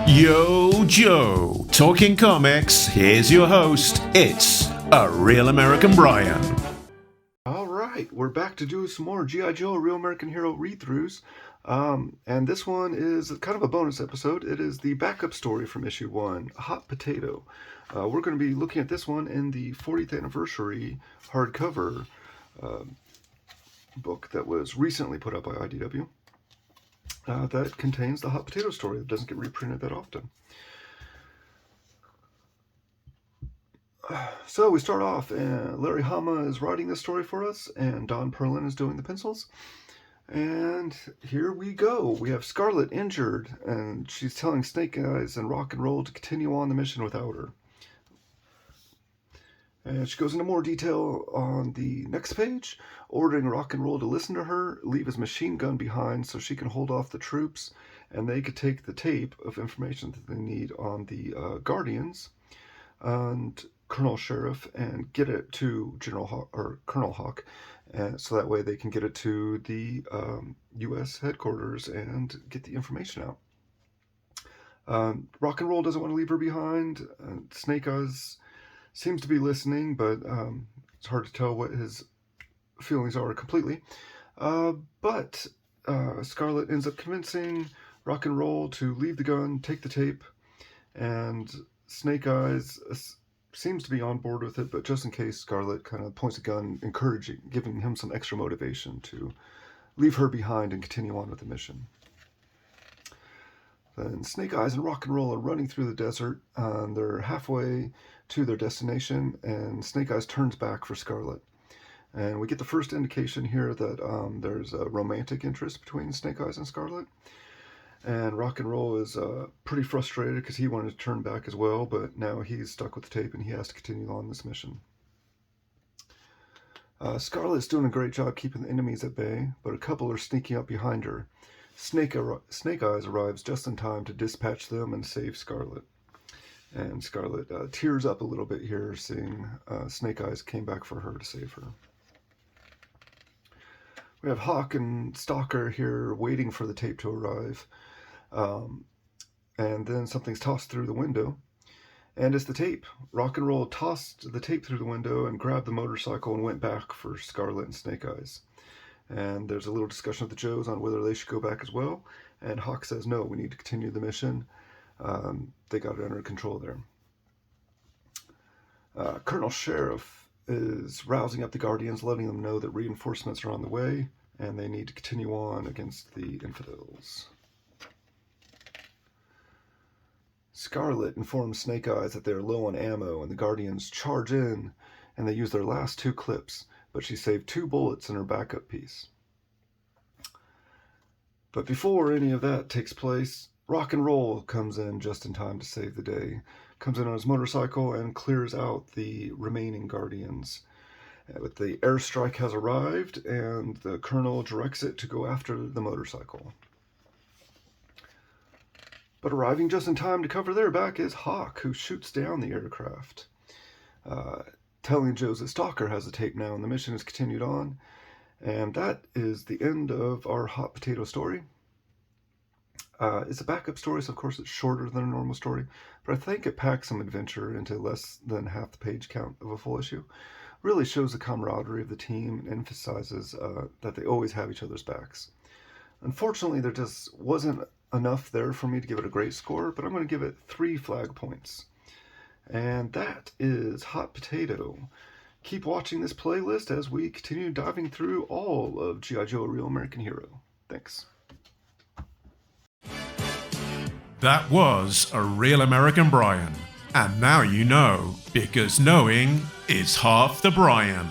Yo, Joe. Talking comics, here's your host. It's A Real American Brian. Alright, we're back to do some more G.I. Joe, Real American Hero read-throughs. And this one is kind of a bonus episode. It is the backup story from issue 1, Hot Potato. We're going to be looking at this one in the 40th anniversary hardcover book that was recently put out by IDW. That contains the Hot Potato story. It doesn't get reprinted that often. So we start off, and Larry Hama is writing this story for us, and Don Perlin is doing the pencils. And here we go. We have Scarlet injured, and she's telling Snake Eyes and Rock and Roll to continue on the mission without her. And she goes into more detail on the next page, ordering Rock and Roll to listen to her, leave his machine gun behind so she can hold off the troops, and they could take the tape of information that they need on the Guardians and Colonel Sheriff and get it to Colonel Hawk, and so that way they can get it to the U.S. headquarters and get the information out. Rock and Roll doesn't want to leave her behind. Snake Eyes seems to be listening, but it's hard to tell what his feelings are completely. But Scarlet ends up convincing Rock and Roll to leave the gun, take the tape, and Snake Eyes seems to be on board with it, but just in case, Scarlet kind of points a gun, encouraging, giving him some extra motivation to leave her behind and continue on with the mission. Then Snake Eyes and Rock and Roll are running through the desert. They're halfway to their destination, and Snake Eyes turns back for Scarlet. And we get the first indication here that there's a romantic interest between Snake Eyes and Scarlet. And Rock and Roll is pretty frustrated because he wanted to turn back as well, but now he's stuck with the tape and he has to continue on this mission. Scarlet's doing a great job keeping the enemies at bay, but a couple are sneaking up behind her. Snake Eyes arrives just in time to dispatch them and save Scarlet. And Scarlet tears up a little bit here, seeing Snake Eyes came back for her to save her. We have Hawk and Stalker here waiting for the tape to arrive. And then something's tossed through the window. And it's the tape. Rock and Roll tossed the tape through the window and grabbed the motorcycle and went back for Scarlet and Snake Eyes. And there's a little discussion of the Joes on whether they should go back as well. And Hawk says, no, we need to continue the mission. They got it under control there. Colonel Sheriff is rousing up the Guardians, letting them know that reinforcements are on the way, and they need to continue on against the infidels. Scarlet informs Snake Eyes that they're low on ammo, and the Guardians charge in, and they use their last 2 clips, but she saved 2 bullets in her backup piece. But before any of that takes place, Rock and Roll comes in just in time to save the day. Comes in on his motorcycle and clears out the remaining Guardians. But the airstrike has arrived, and the Colonel directs it to go after the motorcycle. But arriving just in time to cover their back is Hawk, who shoots down the aircraft. Telling Joes that Stalker has the tape now, and the mission is continued on. And that is the end of our Hot Potato story. It's a backup story, so of course it's shorter than a normal story, but I think it packs some adventure into less than half the page count of a full issue. Really shows the camaraderie of the team and emphasizes that they always have each other's backs. Unfortunately, there just wasn't enough there for me to give it a great score, but I'm going to give it 3 flag points. And that is Hot Potato. Keep watching this playlist as we continue diving through all of G.I. Joe, Real American Hero. Thanks. That was A Real American Brian. And now you know, because knowing is half the Brian.